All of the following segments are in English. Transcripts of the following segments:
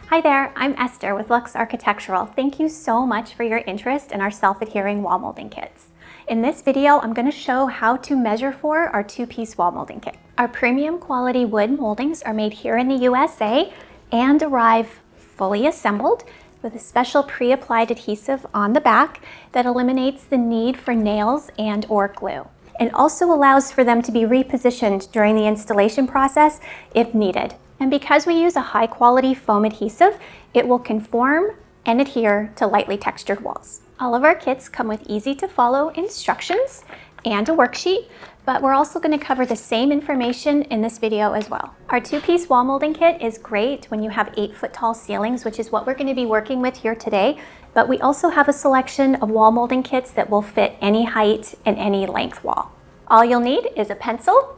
Hi there, I'm Esther with Lux Architectural. Thank you so much for your interest in our self-adhering wall molding kits. In this video, I'm going to show how to measure for our two-piece wall molding kit. Our premium quality wood moldings are made here in the USA and arrive fully assembled with a special pre-applied adhesive on the back that eliminates the need for nails and or glue. It also allows for them to be repositioned during the installation process if needed. And because we use a high quality foam adhesive, it will conform and adhere to lightly textured walls. All of our kits come with easy to follow instructions and a worksheet, but we're also going to cover the same information in this video as well. Our two-piece wall molding kit is great when you have 8-foot tall ceilings, which is what we're going to be working with here today, but we also have a selection of wall molding kits that will fit any height and any length wall. All you'll need is a pencil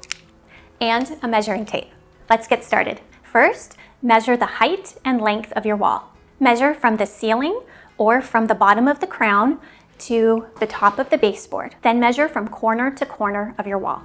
and a measuring tape. Let's get started. First, measure the height and length of your wall. Measure from the ceiling or from the bottom of the crown to the top of the baseboard. Then measure from corner to corner of your wall.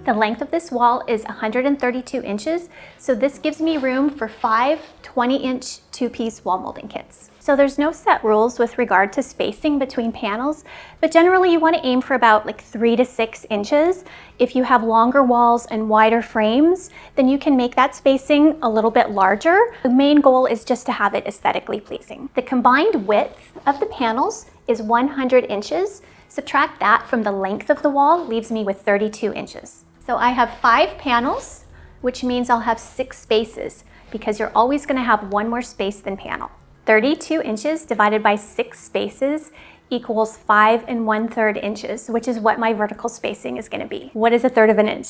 The length of this wall is 132 inches, so this gives me room for 5 20-inch two-piece wall molding kits. So there's no set rules with regard to spacing between panels, but generally you want to aim for about 3 to 6 inches. If you have longer walls and wider frames, then you can make that spacing a little bit larger. The main goal is just to have it aesthetically pleasing. The combined width of the panels is 100 inches. Subtract that from the length of the wall, leaves me with 32 inches. So I have 5 panels, which means I'll have 6 spaces, because you're always going to have one more space than panel. 32 inches divided by 6 spaces equals 5 1/3 inches, which is what my vertical spacing is going to be. What is 1/3 of an inch?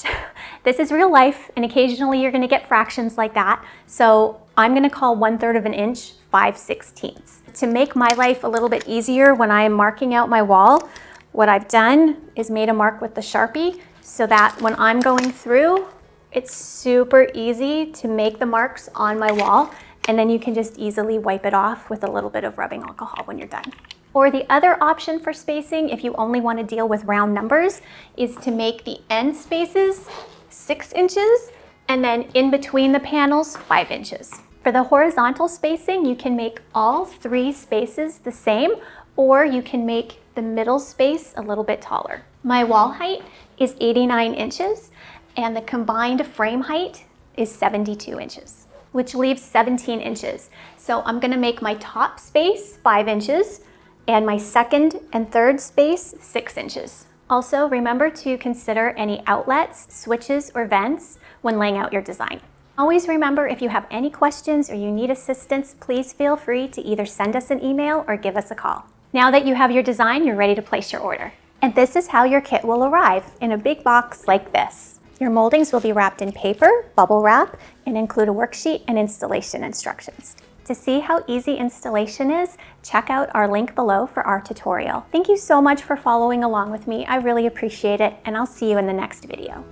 This is real life, and occasionally you're going to get fractions like that. So I'm going to call 1/3 of an inch 5/16. To make my life a little bit easier when I am marking out my wall, what I've done is made a mark with the Sharpie so that when I'm going through, it's super easy to make the marks on my wall, and then you can just easily wipe it off with a little bit of rubbing alcohol when you're done. Or the other option for spacing, if you only want to deal with round numbers, is to make the end spaces 6 inches and then in between the panels 5 inches. For the horizontal spacing, you can make all 3 spaces the same, or you can make the middle space a little bit taller. My wall height is 89 inches and the combined frame height is 72 inches, which leaves 17 inches. So I'm going to make my top space 5 inches and my second and third space 6 inches. Also, remember to consider any outlets, switches, or vents when laying out your design. Always remember, if you have any questions or you need assistance, please feel free to either send us an email or give us a call. Now that you have your design, you're ready to place your order. And this is how your kit will arrive, in a big box like this. Your moldings will be wrapped in paper, bubble wrap, and include a worksheet and installation instructions. To see how easy installation is, check out our link below for our tutorial. Thank you so much for following along with me. I really appreciate it, and I'll see you in the next video.